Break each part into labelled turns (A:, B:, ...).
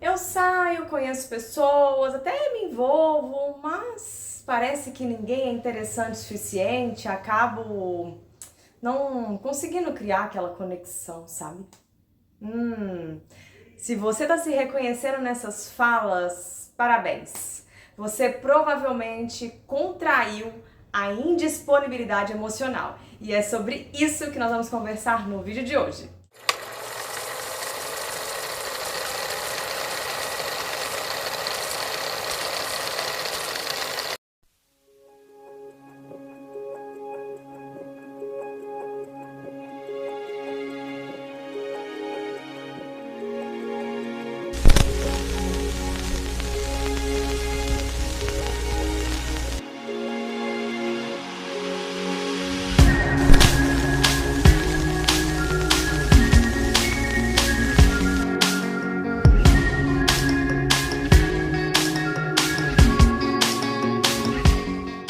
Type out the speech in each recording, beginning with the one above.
A: Eu saio, conheço pessoas, até me envolvo, mas parece que ninguém é interessante o suficiente, acabo não conseguindo criar aquela conexão, sabe? Hum, Se você está se reconhecendo nessas falas, parabéns. Você provavelmente contraiu a indisponibilidade emocional. E é sobre isso que nós vamos conversar no vídeo de hoje.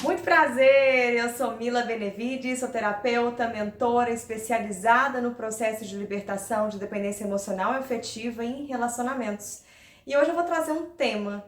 A: Muito prazer, eu sou Mila Benevides, sou terapeuta, mentora especializada no processo de libertação de dependência emocional e afetiva em relacionamentos. E hoje eu vou trazer um tema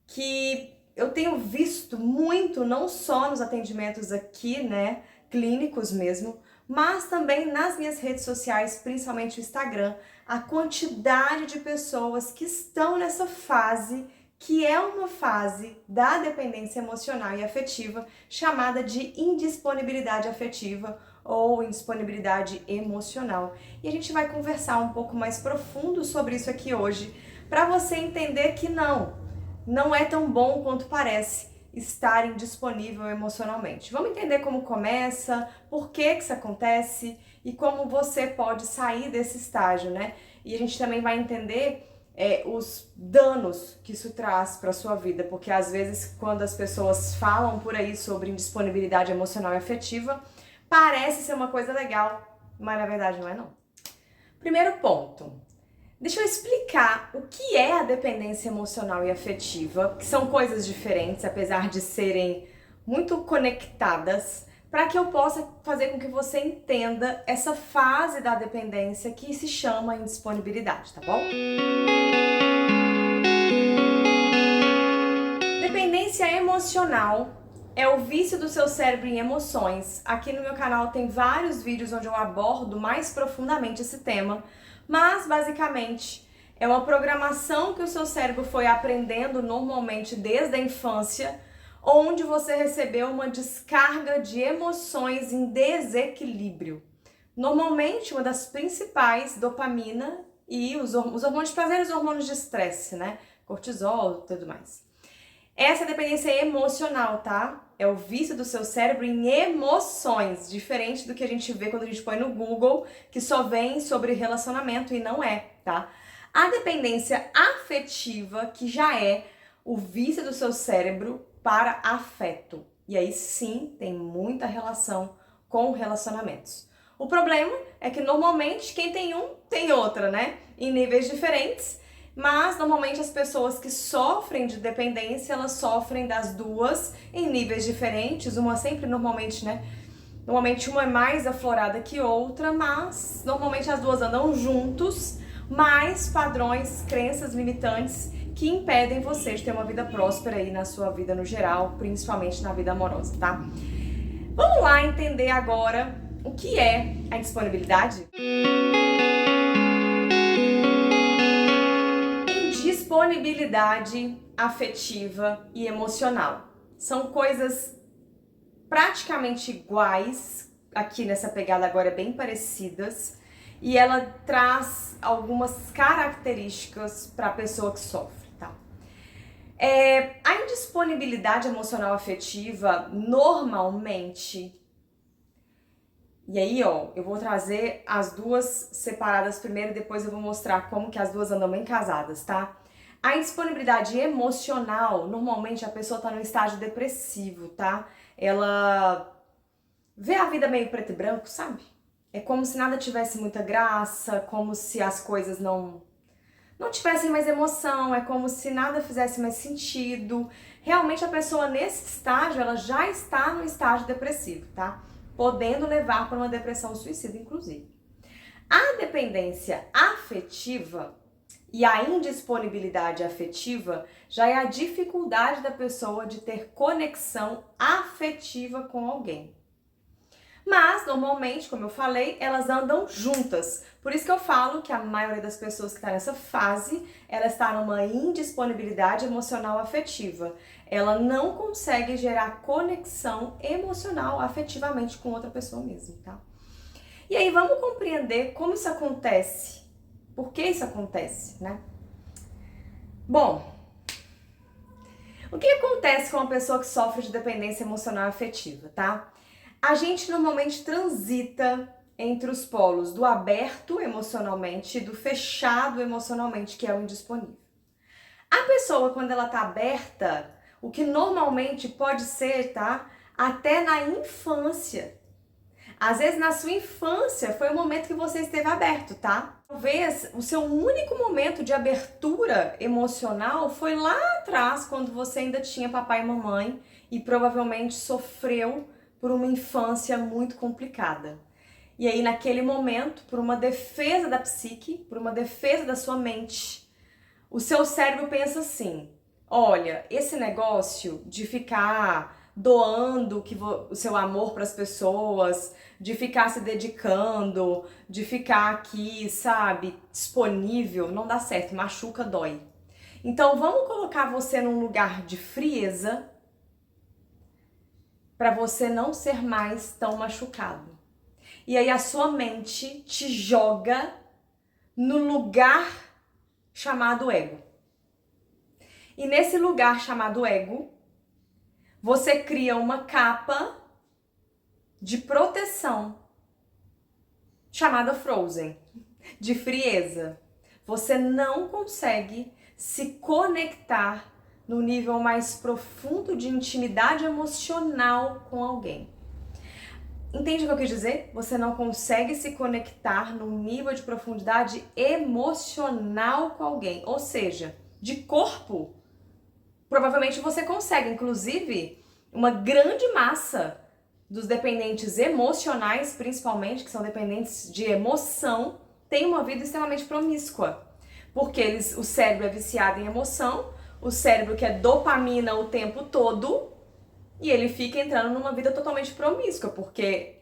A: que eu tenho visto muito, não só nos atendimentos aqui, né, clínicos mesmo, mas também nas minhas redes sociais, principalmente o Instagram, a quantidade de pessoas que estão nessa fase, que é uma fase da dependência emocional e afetiva, chamada de indisponibilidade afetiva ou indisponibilidade emocional. E a gente vai conversar um pouco mais profundo sobre isso aqui hoje, para você entender que não é tão bom quanto parece estar indisponível emocionalmente. Vamos entender como começa, por que isso acontece e como você pode sair desse estágio, né? E a gente também vai entender os danos que isso traz para sua vida, porque às vezes quando as pessoas falam por aí sobre indisponibilidade emocional e afetiva, parece ser uma coisa legal, mas na verdade não é não. Primeiro ponto. Deixa eu explicar o que é a dependência emocional e afetiva, que são coisas diferentes, apesar de serem muito conectadas, para que eu possa fazer com que você entenda essa fase da dependência que se chama indisponibilidade, tá bom? Dependência emocional é o vício do seu cérebro em emoções. Aqui no meu canal tem vários vídeos onde eu abordo mais profundamente esse tema, mas basicamente é uma programação que o seu cérebro foi aprendendo normalmente desde a infância, onde você recebeu uma descarga de emoções em desequilíbrio. Normalmente, uma das principais, dopamina e os hormônios de prazer e os hormônios de estresse, né? Cortisol e tudo mais. Essa dependência é emocional, tá? É o vício do seu cérebro em emoções, diferente do que a gente vê quando a gente põe no Google, que só vem sobre relacionamento e não é, tá? A dependência afetiva, que já é o vício do seu cérebro para afeto. E aí sim, tem muita relação com relacionamentos. O problema é que normalmente quem tem um tem outra, né? Em níveis diferentes. Mas normalmente as pessoas que sofrem de dependência, elas sofrem das duas em níveis diferentes, uma sempre normalmente, né? Normalmente uma é mais aflorada que outra, mas normalmente as duas andam juntos, mas padrões, crenças limitantes que impedem você de ter uma vida próspera aí na sua vida no geral, principalmente na vida amorosa, tá? Vamos lá entender agora o que é a indisponibilidade? Disponibilidade afetiva e emocional. São coisas praticamente iguais, aqui nessa pegada agora é bem parecidas, e ela traz algumas características para a pessoa que sofre, tá? A indisponibilidade emocional afetiva, normalmente, e aí, ó, eu vou trazer as duas separadas primeiro e depois eu vou mostrar como que as duas andam bem casadas, tá? A indisponibilidade emocional, normalmente a pessoa tá num estágio depressivo, tá? Ela vê a vida meio preto e branco, sabe? É como se nada tivesse muita graça, como se as coisas não tivessem mais emoção, é como se nada fizesse mais sentido. Realmente a pessoa nesse estágio, ela já está no estágio depressivo, tá? Podendo levar para uma depressão suicida, inclusive. A dependência afetiva, E a indisponibilidade afetiva já é a dificuldade da pessoa de ter conexão afetiva com alguém. Mas, normalmente, como eu falei, elas andam juntas. Por isso que eu falo que a maioria das pessoas que está nessa fase, ela está numa indisponibilidade emocional afetiva. Ela não consegue gerar conexão emocional afetivamente com outra pessoa mesmo, tá? E aí, vamos compreender como isso acontece. Por que isso acontece, né? Bom, o que acontece com uma pessoa que sofre de dependência emocional afetiva, tá? A gente normalmente transita entre os polos do aberto emocionalmente e do fechado emocionalmente, que é o indisponível. A pessoa, quando ela tá aberta, o que normalmente pode ser, tá? Até na infância. Às vezes na sua infância foi o momento que você esteve aberto, tá? Talvez o seu único momento de abertura emocional foi lá atrás, quando você ainda tinha papai e mamãe e provavelmente sofreu por uma infância muito complicada. E aí, naquele momento, por uma defesa da psique, por uma defesa da sua mente, o seu cérebro pensa assim: olha, esse negócio de ficar doando o seu amor para as pessoas, de ficar se dedicando, de ficar aqui, sabe, disponível, não dá certo, machuca, dói. Então, vamos colocar você num lugar de frieza, para você não ser mais tão machucado. E aí a sua mente te joga no lugar chamado ego. E nesse lugar chamado ego, você cria uma capa de proteção chamada Frozen, de frieza. Você não consegue se conectar no nível mais profundo de intimidade emocional com alguém. Entende o que eu quis dizer? Você não consegue se conectar num nível de profundidade emocional com alguém. Ou seja, de corpo, provavelmente você consegue. Inclusive, uma grande massa dos dependentes emocionais, principalmente, que são dependentes de emoção, tem uma vida extremamente promíscua. Porque o cérebro é viciado em emoção, o cérebro quer dopamina o tempo todo e ele fica entrando numa vida totalmente promíscua, porque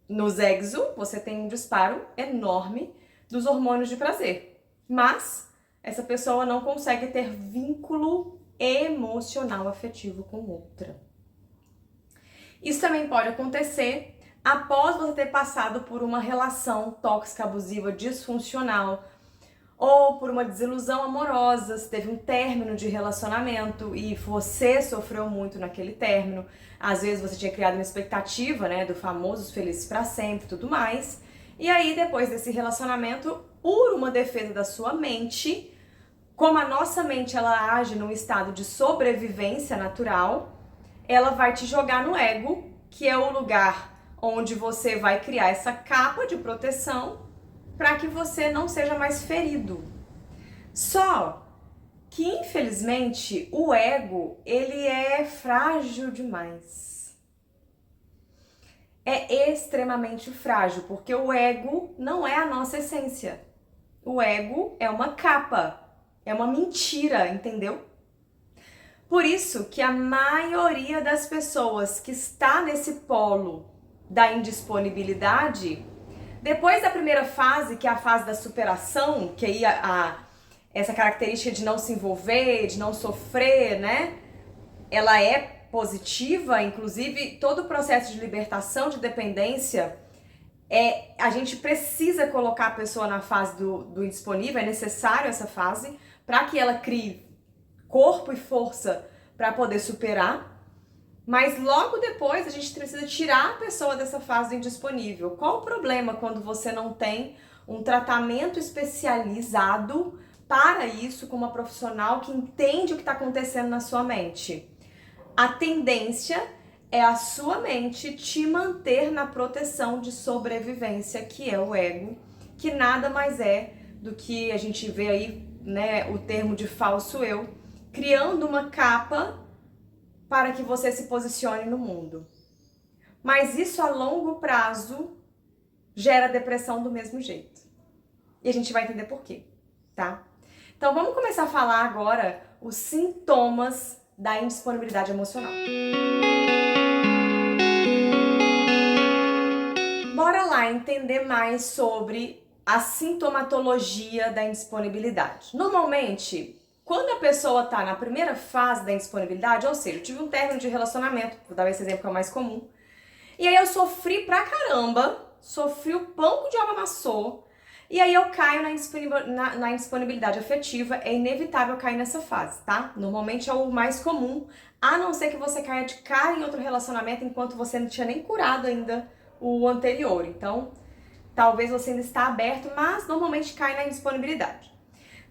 A: no sexo você tem um disparo enorme dos hormônios de prazer. Mas essa pessoa não consegue ter vínculo emocional afetivo com outra. Isso também pode acontecer após você ter passado por uma relação tóxica, abusiva, disfuncional, ou por uma desilusão amorosa, se teve um término de relacionamento e você sofreu muito naquele término. Às vezes você tinha criado uma expectativa, né, do famoso feliz pra sempre e tudo mais. E aí, depois desse relacionamento, por uma defesa da sua mente, como a nossa mente ela age num estado de sobrevivência natural, ela vai te jogar no ego, que é o lugar onde você vai criar essa capa de proteção para que você não seja mais ferido. Só que, infelizmente, o ego, ele é frágil demais. É extremamente frágil, porque o ego não é a nossa essência. O ego é uma capa, é uma mentira, entendeu? Por isso que a maioria das pessoas que está nesse polo da indisponibilidade, depois da primeira fase, que é a fase da superação, que aí essa característica de não se envolver, de não sofrer, né? Ela é positiva, inclusive todo o processo de libertação de dependência, a gente precisa colocar a pessoa na fase do indisponível, é necessário essa fase, para que ela crie corpo e força para poder superar. Mas logo depois a gente precisa tirar a pessoa dessa fase do indisponível. Qual o problema quando você não tem um tratamento especializado para isso, com uma profissional que entende o que está acontecendo na sua mente? A tendência é a sua mente te manter na proteção de sobrevivência, que é o ego, que nada mais é do que a gente vê aí, né, o termo de falso eu, criando uma capa para que você se posicione no mundo. Mas isso a longo prazo gera depressão do mesmo jeito. E a gente vai entender por quê, tá? Então vamos começar a falar agora os sintomas da indisponibilidade emocional. Bora lá entender mais sobre a sintomatologia da indisponibilidade. Normalmente, quando a pessoa tá na primeira fase da indisponibilidade, ou seja, eu tive um término de relacionamento, vou dar esse exemplo que é o mais comum, e aí eu sofri pra caramba, sofri o pão que o diabo amassou, e aí eu caio na indisponibilidade afetiva, é inevitável cair nessa fase, tá? Normalmente é o mais comum, a não ser que você caia de cara em outro relacionamento enquanto você não tinha nem curado ainda o anterior. Então, talvez você ainda está aberto, mas normalmente cai na indisponibilidade.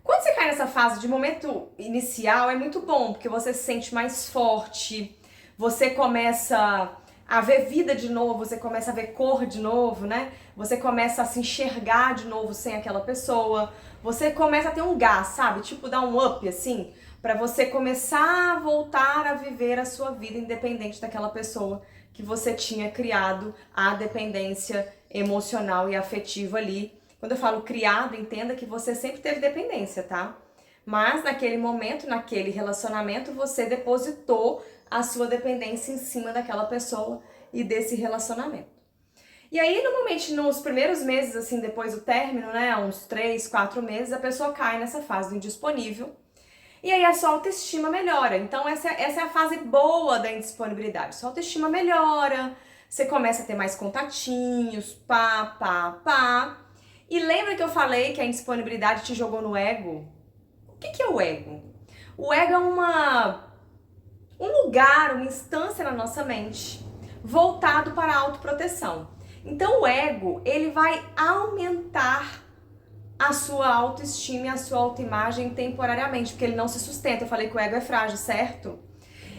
A: Quando você cai nessa fase de momento inicial, é muito bom, porque você se sente mais forte, você começa a ver vida de novo, você começa a ver cor de novo, né? Você começa a se enxergar de novo sem aquela pessoa, você começa a ter um gás, sabe? Tipo, dar um up, assim, pra você começar a voltar a viver a sua vida independente daquela pessoa que você tinha criado a dependência emocional e afetiva ali. Quando eu falo criado, entenda que você sempre teve dependência, tá? Mas naquele momento, naquele relacionamento, você depositou a sua dependência em cima daquela pessoa e desse relacionamento. E aí, normalmente, nos primeiros meses, assim, depois do término, né, uns 3, 4 meses, a pessoa cai nessa fase do indisponível. E aí a sua autoestima melhora. Então essa é a fase boa da indisponibilidade. Sua autoestima melhora, você começa a ter mais contatinhos, pá. E lembra que eu falei que a indisponibilidade te jogou no ego? O que é o ego? O ego é um lugar, uma instância na nossa mente voltado para a autoproteção. Então o ego, ele vai aumentar a sua autoestima e a sua autoimagem temporariamente, porque ele não se sustenta. Eu falei que o ego é frágil, certo?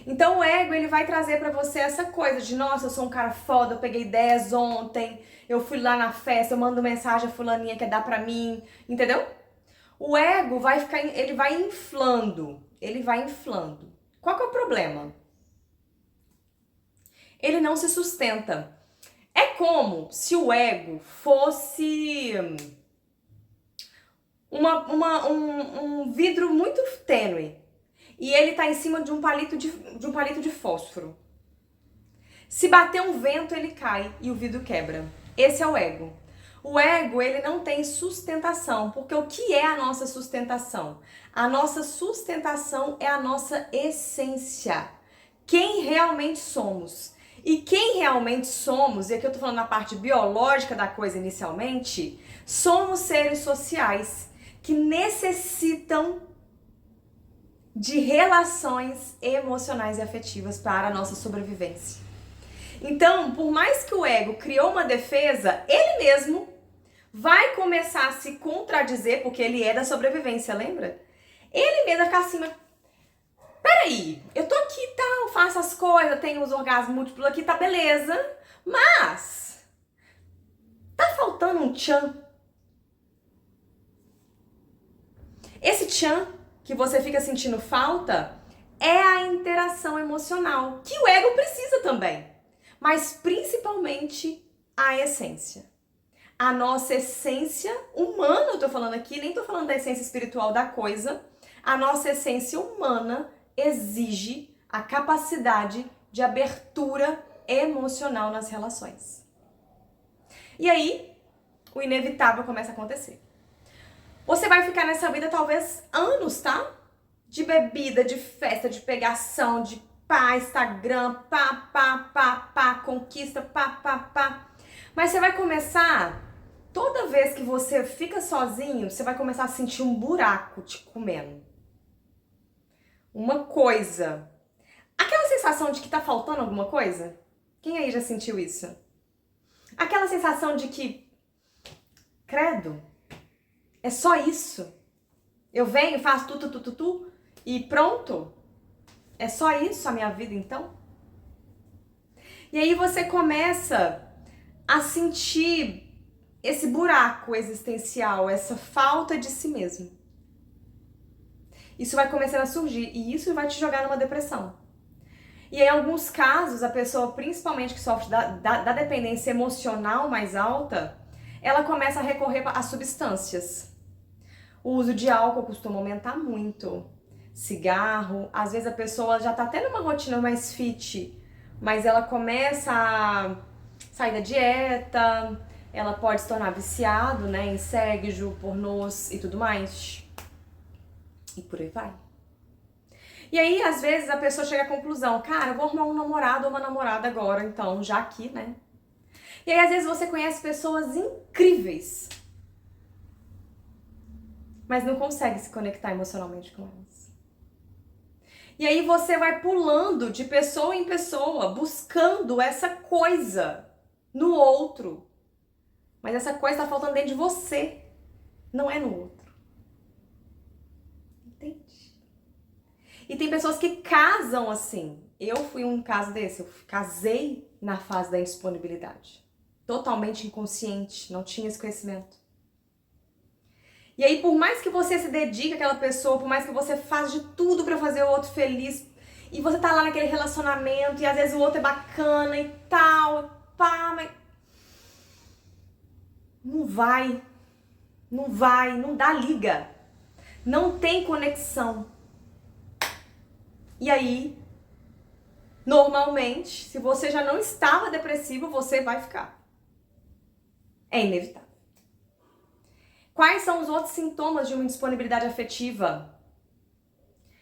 A: Então o ego, ele vai trazer pra você essa coisa de, nossa, eu sou um cara foda, eu peguei 10 ontem, eu fui lá na festa, eu mando mensagem a fulaninha quer dar pra mim, entendeu? O ego vai ficar, ele vai inflando. Qual que é o problema? Ele não se sustenta. É como se o ego fosse um vidro muito tênue e ele tá em cima de um palito de fósforo. Se bater um vento, ele cai e o vidro quebra. Esse é o ego. O ego, ele não tem sustentação, porque o que é a nossa sustentação? A nossa sustentação é a nossa essência. Quem realmente somos. E quem realmente somos, e aqui eu tô falando na parte biológica da coisa inicialmente, somos seres sociais que necessitam de relações emocionais e afetivas para a nossa sobrevivência. Então, por mais que o ego criou uma defesa, ele mesmo vai começar a se contradizer, porque ele é da sobrevivência, lembra? Ele mesmo vai ficar assim, mas peraí, eu tô aqui e tal, faço as coisas, tenho os orgasmos múltiplos aqui, tá beleza, mas tá faltando um tchan. Esse tchan que você fica sentindo falta é a interação emocional, que o ego precisa também, mas principalmente a essência. A nossa essência humana, eu tô falando aqui, nem tô falando da essência espiritual da coisa, a nossa essência humana exige a capacidade de abertura emocional nas relações. E aí, o inevitável começa a acontecer. Você vai ficar nessa vida talvez anos, tá? De bebida, de festa, de pegação, de Instagram, conquista, Mas você vai começar, toda vez que você fica sozinho, você vai começar a sentir um buraco te comendo. Uma coisa. Aquela sensação de que tá faltando alguma coisa? Quem aí já sentiu isso? Aquela sensação de que, credo, é só isso. Eu venho, faço tu e pronto. É só isso a minha vida, então? E aí você começa a sentir esse buraco existencial, essa falta de si mesmo. Isso vai começar a surgir e isso vai te jogar numa depressão. E em alguns casos, a pessoa, principalmente que sofre da dependência emocional mais alta, ela começa a recorrer a substâncias. O uso de álcool costuma aumentar muito. Cigarro, às vezes a pessoa já tá até numa rotina mais fit, mas ela começa a sair da dieta, ela pode se tornar viciado, né, em sexo, pornôs e tudo mais. E por aí vai. E aí, às vezes, a pessoa chega à conclusão, cara, eu vou arrumar um namorado ou uma namorada agora, então, já aqui, né? E aí, às vezes, você conhece pessoas incríveis, mas não consegue se conectar emocionalmente com elas. E aí você vai pulando de pessoa em pessoa, buscando essa coisa no outro. Mas essa coisa tá faltando dentro de você, não é no outro. Entende? E tem pessoas que casam assim. Eu fui um caso desse, eu casei na fase da indisponibilidade. Totalmente inconsciente, não tinha esse conhecimento. E aí, por mais que você se dedique àquela pessoa, por mais que você faça de tudo pra fazer o outro feliz, e você tá lá naquele relacionamento, e às vezes o outro é bacana e tal, pá, mas não vai, não dá liga, não tem conexão. E aí, normalmente, se você já não estava depressivo, você vai ficar. É inevitável. Quais são os outros sintomas de uma indisponibilidade afetiva?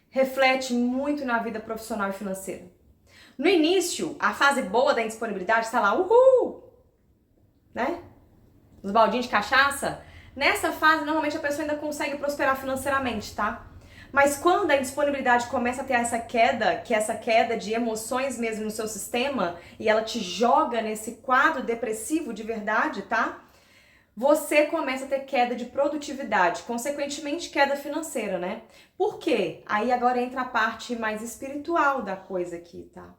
A: Reflete muito na vida profissional e financeira. No início, a fase boa da indisponibilidade está lá, uhul! Né? Nos baldinhos de cachaça. Nessa fase, normalmente a pessoa ainda consegue prosperar financeiramente, tá? Mas quando a indisponibilidade começa a ter essa queda, que é essa queda de emoções mesmo no seu sistema, e ela te joga nesse quadro depressivo de verdade, tá? Você começa a ter queda de produtividade, consequentemente queda financeira, né? Por quê? Aí agora entra a parte mais espiritual da coisa aqui, tá?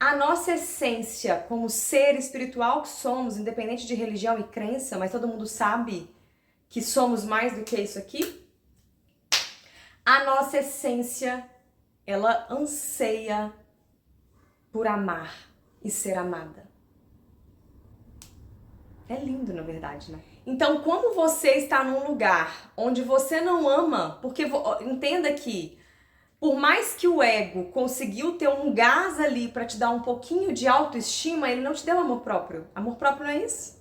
A: A nossa essência como ser espiritual que somos, independente de religião e crença, mas todo mundo sabe que somos mais do que isso aqui. A nossa essência, ela anseia por amar e ser amada. É lindo, na verdade, né? Então, quando você está num lugar onde você não ama, porque entenda que por mais que o ego conseguiu ter um gás ali para te dar um pouquinho de autoestima, ele não te deu amor próprio. Amor próprio não é isso?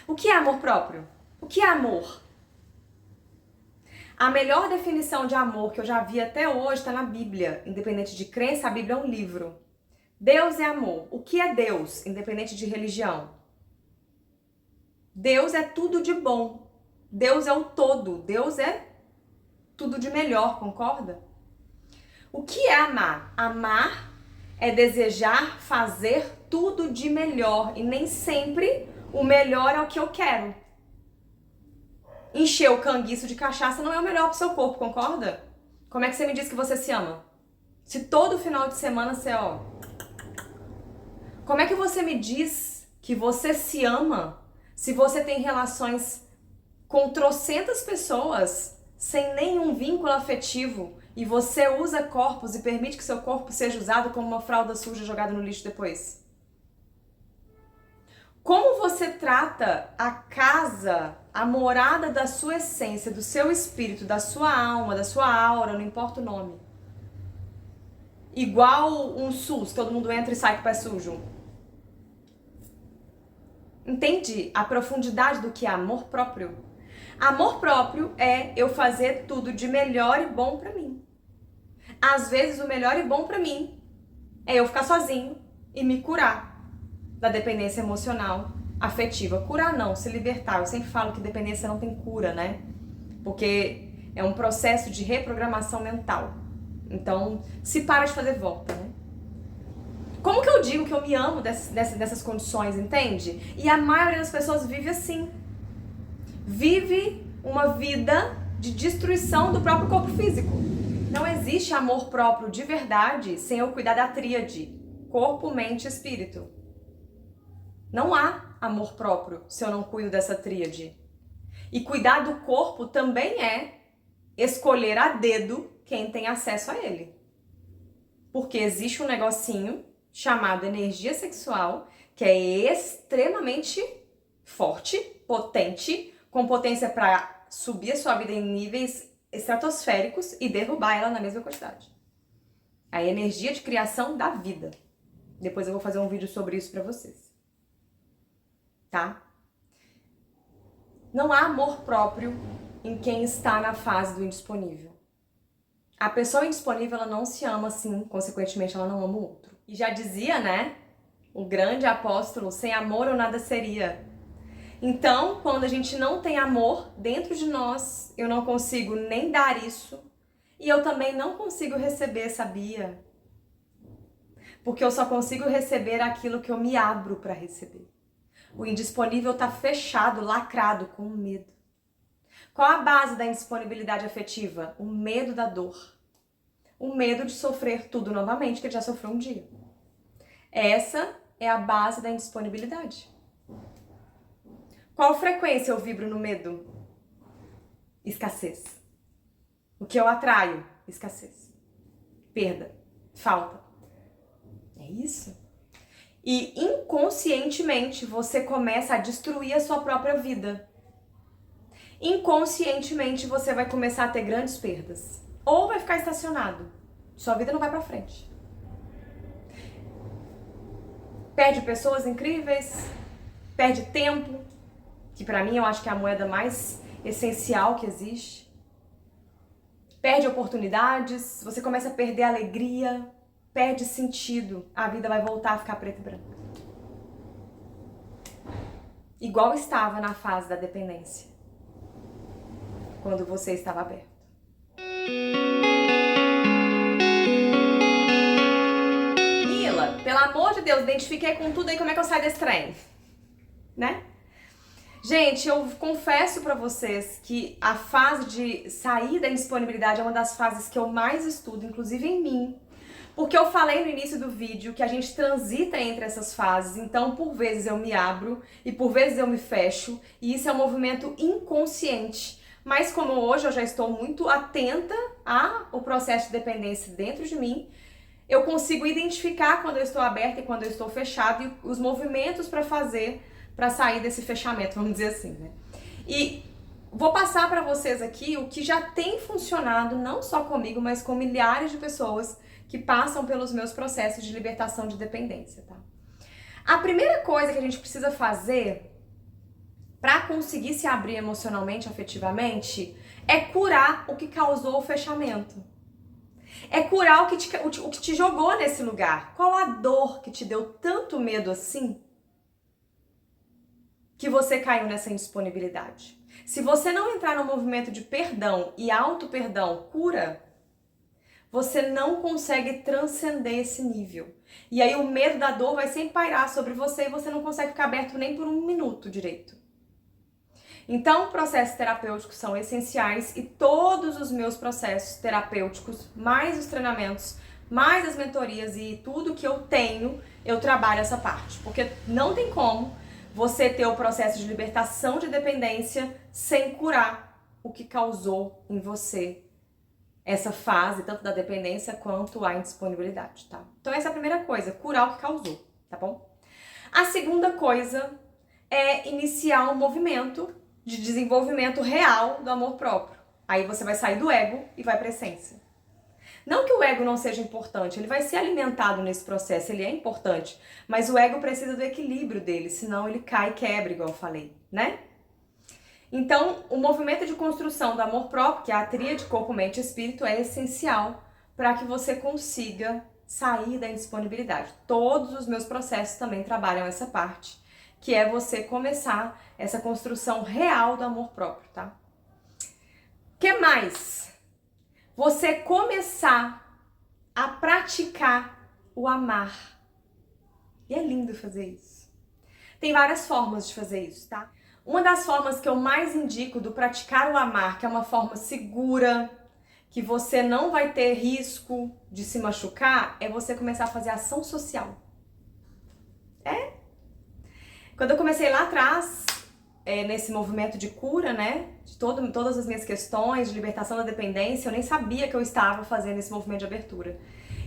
A: O que é amor próprio? O que é amor? A melhor definição de amor que eu já vi até hoje está na Bíblia. Independente de crença, a Bíblia é um livro. Deus é amor. O que é Deus? Independente de religião. Deus é tudo de bom. Deus é o todo. Deus é tudo de melhor, concorda? O que é amar? Amar é desejar fazer tudo de melhor. E nem sempre o melhor é o que eu quero. Encher o canguiço de cachaça não é o melhor pro seu corpo, concorda? Como é que você me diz que você se ama? Se todo final de semana você, ó... Como é que você me diz que você se ama se você tem relações com trocentas pessoas sem nenhum vínculo afetivo e você usa corpos e permite que seu corpo seja usado como uma fralda suja jogada no lixo depois? Como você trata a casa, a morada da sua essência, do seu espírito, da sua alma, da sua aura, não importa o nome? Igual um SUS, todo mundo entra e sai com o pé sujo. Entende a profundidade do que é amor próprio? Amor próprio é eu fazer tudo de melhor e bom pra mim. Às vezes o melhor e bom pra mim é eu ficar sozinho e me curar da dependência emocional, afetiva. Curar não, se libertar. Eu sempre falo que dependência não tem cura, né? Porque é um processo de reprogramação mental. Então, se para de fazer volta, né? Como que eu digo que eu me amo dessas condições, entende? E a maioria das pessoas vive assim. Vive uma vida de destruição do próprio corpo físico. Não existe amor próprio de verdade sem eu cuidar da tríade: corpo, mente e espírito. Não há amor próprio se eu não cuido dessa tríade. E cuidar do corpo também é escolher a dedo quem tem acesso a ele. Porque existe um negocinho chamado energia sexual que é extremamente forte, potente, com potência para subir a sua vida em níveis estratosféricos e derrubar ela na mesma quantidade. A energia de criação da vida. Depois eu vou fazer um vídeo sobre isso pra vocês. Tá? Não há amor próprio em quem está na fase do indisponível. A pessoa indisponível, ela não se ama assim, consequentemente ela não ama o outro. E já dizia, né, o grande apóstolo, sem amor eu nada seria. Então, quando a gente não tem amor dentro de nós, eu não consigo nem dar isso, e eu também não consigo receber, sabia? Porque eu só consigo receber aquilo que eu me abro para receber. O indisponível tá fechado, lacrado, com medo. Qual a base da indisponibilidade afetiva? O medo da dor. O medo de sofrer tudo novamente, que ele já sofreu um dia. Essa é a base da indisponibilidade. Qual frequência eu vibro no medo? Escassez. O que eu atraio? Escassez. Perda. Falta. É isso. E inconscientemente você começa a destruir a sua própria vida. Inconscientemente você vai começar a ter grandes perdas. Ou vai ficar estacionado. Sua vida não vai pra frente. Perde pessoas incríveis, perde tempo, que pra mim eu acho que é a moeda mais essencial que existe. Perde oportunidades, você começa a perder alegria, perde sentido, a vida vai voltar a ficar preta e branca. Igual estava na fase da dependência, quando você estava aberto. Mila, pelo amor de Deus, identifiquei com tudo aí, como é que eu saio desse trem? Né? Gente, eu confesso pra vocês que a fase de sair da indisponibilidade é uma das fases que eu mais estudo, inclusive em mim. Porque eu falei no início do vídeo que a gente transita entre essas fases, então por vezes eu me abro e por vezes eu me fecho, e isso é um movimento inconsciente. Mas como hoje eu já estou muito atenta ao processo de dependência dentro de mim, eu consigo identificar quando eu estou aberta e quando eu estou fechada e os movimentos para fazer para sair desse fechamento, vamos dizer assim, né? E vou passar para vocês aqui o que já tem funcionado, não só comigo, mas com milhares de pessoas que passam pelos meus processos de libertação de dependência, tá? A primeira coisa que a gente precisa fazer para conseguir se abrir emocionalmente, afetivamente, é curar o que causou o fechamento. É curar o que te jogou nesse lugar. Qual a dor que te deu tanto medo assim que você caiu nessa indisponibilidade? Se você não entrar no movimento de perdão e auto-perdão, cura, você não consegue transcender esse nível. E aí o medo da dor vai sempre pairar sobre você e você não consegue ficar aberto nem por um minuto direito. Então, processos terapêuticos são essenciais e todos os meus processos terapêuticos, mais os treinamentos, mais as mentorias e tudo que eu tenho, eu trabalho essa parte. Porque não tem como você ter o processo de libertação de dependência sem curar o que causou em você essa fase, tanto da dependência quanto a indisponibilidade, tá? Então essa é a primeira coisa, curar o que causou, tá bom? A segunda coisa é iniciar um movimento de desenvolvimento real do amor próprio. Aí você vai sair do ego e vai pra essência. Não que o ego não seja importante, ele vai ser alimentado nesse processo, ele é importante, mas o ego precisa do equilíbrio dele, senão ele cai e quebra, igual eu falei, né? Então, o movimento de construção do amor próprio, que é a tríade corpo, mente e espírito, é essencial para que você consiga sair da indisponibilidade. Todos os meus processos também trabalham essa parte, que é você começar essa construção real do amor próprio, tá? O que mais? Você começar a praticar o amar. E é lindo fazer isso. Tem várias formas de fazer isso, tá? Uma das formas que eu mais indico do praticar o amar, que é uma forma segura, que você não vai ter risco de se machucar, é você começar a fazer ação social. Quando eu comecei lá atrás, nesse movimento de cura, né, de todas as minhas questões, de libertação da dependência, eu nem sabia que eu estava fazendo esse movimento de abertura.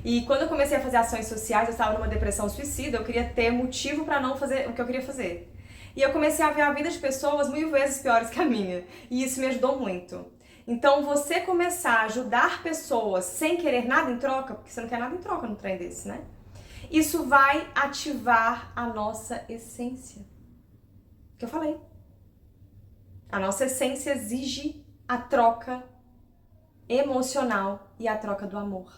A: E quando eu comecei a fazer ações sociais, eu estava numa depressão suicida, eu queria ter motivo para não fazer o que eu queria fazer. E eu comecei a ver a vida de pessoas 1000 vezes piores que a minha. E isso me ajudou muito. Então, você começar a ajudar pessoas sem querer nada em troca, porque você não quer nada em troca num trem desse, né? Isso vai ativar a nossa essência. Que eu falei. A nossa essência exige a troca emocional e a troca do amor.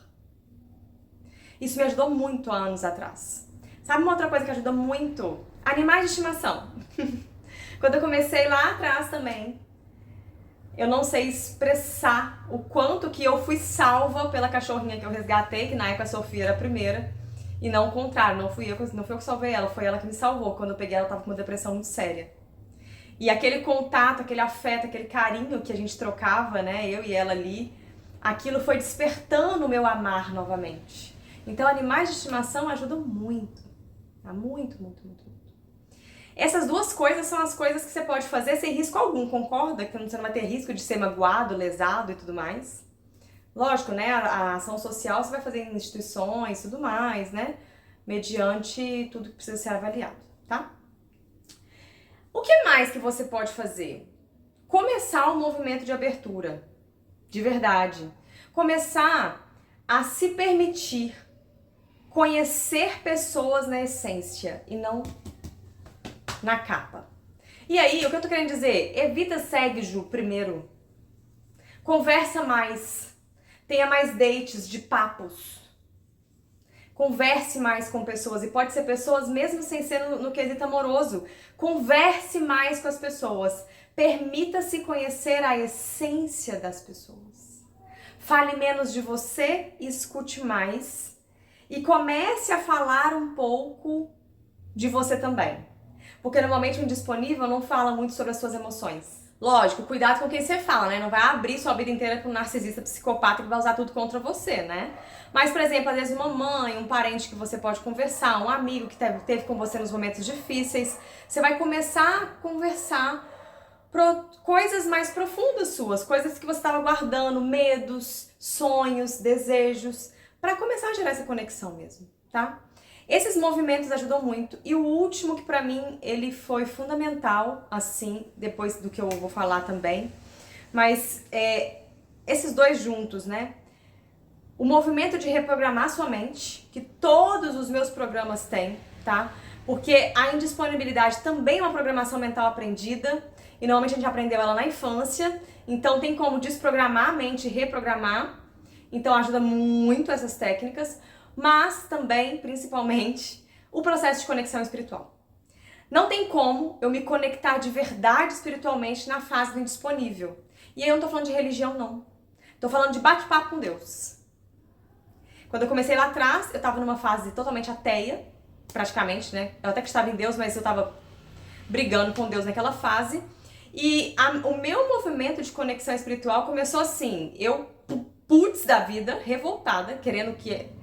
A: Isso me ajudou muito há anos atrás. Sabe uma outra coisa que ajuda muito? Animais de estimação. Quando eu comecei lá atrás também, eu não sei expressar o quanto que eu fui salva pela cachorrinha que eu resgatei, que na época a Sofia era a primeira, e não o contrário, não fui eu que salvei ela, foi ela que me salvou. Quando eu peguei ela, tava com uma depressão muito séria. E aquele contato, aquele afeto, aquele carinho que a gente trocava, né, eu e ela ali, aquilo foi despertando o meu amar novamente. Então, animais de estimação ajudam muito, tá? Muito, muito, muito, muito. Essas duas coisas são as coisas que você pode fazer sem risco algum, concorda? Que você não vai ter risco de ser magoado, lesado e tudo mais. Lógico, né, a ação social você vai fazer em instituições e tudo mais, né, mediante tudo que precisa ser avaliado, tá? O que mais que você pode fazer? Começar um movimento de abertura, de verdade. Começar a se permitir conhecer pessoas na essência e não na capa. E aí, o que eu tô querendo dizer? Evita segue-ju primeiro. Conversa mais. Tenha mais dates de papos. Converse mais com pessoas. E pode ser pessoas mesmo sem ser no quesito amoroso. Converse mais com as pessoas. Permita-se conhecer a essência das pessoas. Fale menos de você e escute mais. E comece a falar um pouco de você também. Porque normalmente o indisponível não fala muito sobre as suas emoções. Lógico, cuidado com quem você fala, né? Não vai abrir sua vida inteira com um narcisista psicopata que vai usar tudo contra você, né? Mas, por exemplo, às vezes uma mãe, um parente que você pode conversar, um amigo que teve com você nos momentos difíceis, você vai começar a conversar coisas mais profundas suas, coisas que você estava guardando, medos, sonhos, desejos, para começar a gerar essa conexão mesmo, tá? Esses movimentos ajudam muito. E o último que pra mim ele foi fundamental, assim, depois do que eu vou falar também, mas esses dois juntos, né? O movimento de reprogramar sua mente, que todos os meus programas têm, tá? Porque a indisponibilidade também é uma programação mental aprendida, e normalmente a gente aprendeu ela na infância, então tem como desprogramar a mente e reprogramar, então ajuda muito essas técnicas. Mas também, principalmente, o processo de conexão espiritual. Não tem como eu me conectar de verdade espiritualmente na fase do indisponível. E aí eu não tô falando de religião, não. Tô falando de bate-papo com Deus. Quando eu comecei lá atrás, eu tava numa fase totalmente ateia, praticamente, né? Eu até que estava em Deus, mas eu tava brigando com Deus naquela fase. E o meu movimento de conexão espiritual começou assim, eu, putz da vida, revoltada, querendo que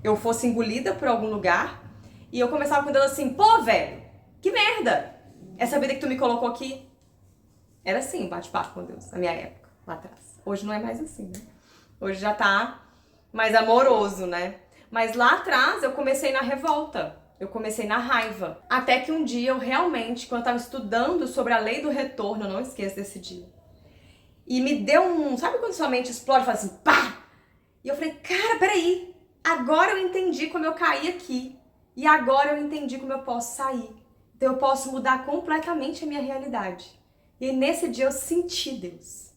A: eu fosse engolida por algum lugar, e eu começava com Deus assim, pô, velho, que merda! Essa vida que tu me colocou aqui. Era assim, bate-papo com Deus, na minha época, lá atrás. Hoje não é mais assim, né? Hoje já tá mais amoroso, né? Mas lá atrás eu comecei na revolta, eu comecei na raiva. Até que um dia eu realmente, quando eu tava estudando sobre a lei do retorno, eu não esqueço desse dia, e me deu sabe quando sua mente explode e fala assim, pá! E eu falei, cara, peraí, agora eu entendi como eu caí aqui. E agora eu entendi como eu posso sair. Então eu posso mudar completamente a minha realidade. E aí, nesse dia eu senti Deus.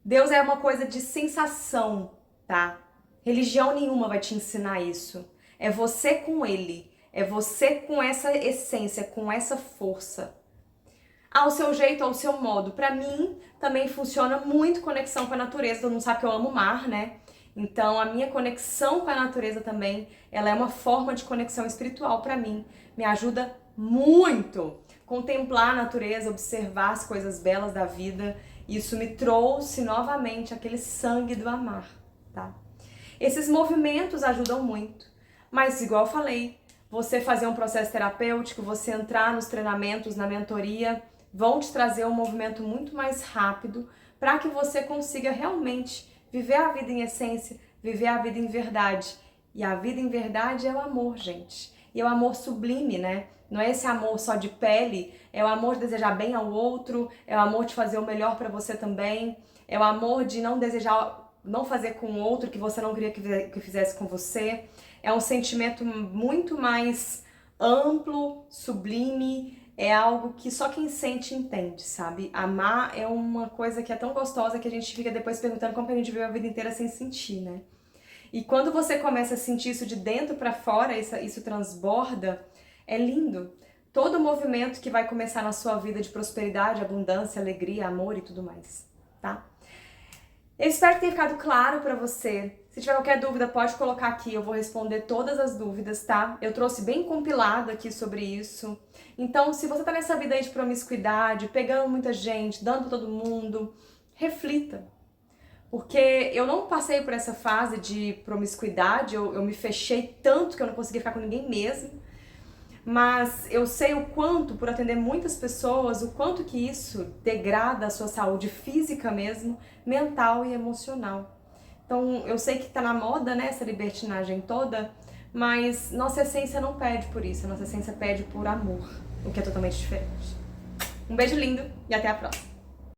A: Deus é uma coisa de sensação, tá? Religião nenhuma vai te ensinar isso. É você com Ele. É você com essa essência, com essa força. Ao seu jeito, ao seu modo. Pra mim, também funciona muito conexão com a natureza. Todo mundo sabe que eu amo o mar, né? Então, a minha conexão com a natureza também, ela é uma forma de conexão espiritual pra mim. Me ajuda muito. Contemplar a natureza, observar as coisas belas da vida. Isso me trouxe novamente aquele sangue do amar, tá? Esses movimentos ajudam muito. Mas, igual eu falei, você fazer um processo terapêutico, você entrar nos treinamentos, na mentoria, vão te trazer um movimento muito mais rápido para que você consiga realmente viver a vida em essência, viver a vida em verdade. E a vida em verdade é o amor, gente. E é o amor sublime, né? Não é esse amor só de pele, é o amor de desejar bem ao outro, é o amor de fazer o melhor pra você também, é o amor de não desejar, não fazer com o outro que você não queria que fizesse com você. É um sentimento muito mais amplo, sublime, é algo que só quem sente entende, sabe? Amar é uma coisa que é tão gostosa que a gente fica depois perguntando como que a gente viveu a vida inteira sem sentir, né? E quando você começa a sentir isso de dentro pra fora, isso transborda, é lindo. Todo movimento que vai começar na sua vida de prosperidade, abundância, alegria, amor e tudo mais, tá? Eu espero que tenha ficado claro pra você. Se tiver qualquer dúvida, pode colocar aqui, eu vou responder todas as dúvidas, tá? Eu trouxe bem compilado aqui sobre isso. Então, se você tá nessa vida aí de promiscuidade, pegando muita gente, dando pra todo mundo, reflita. Porque eu não passei por essa fase de promiscuidade, eu me fechei tanto que eu não conseguia ficar com ninguém mesmo. Mas eu sei o quanto, por atender muitas pessoas, o quanto que isso degrada a sua saúde física mesmo, mental e emocional. Então eu sei que tá na moda, né, essa libertinagem toda, mas nossa essência não pede por isso, a nossa essência pede por amor, o que é totalmente diferente. Um beijo lindo e até a próxima!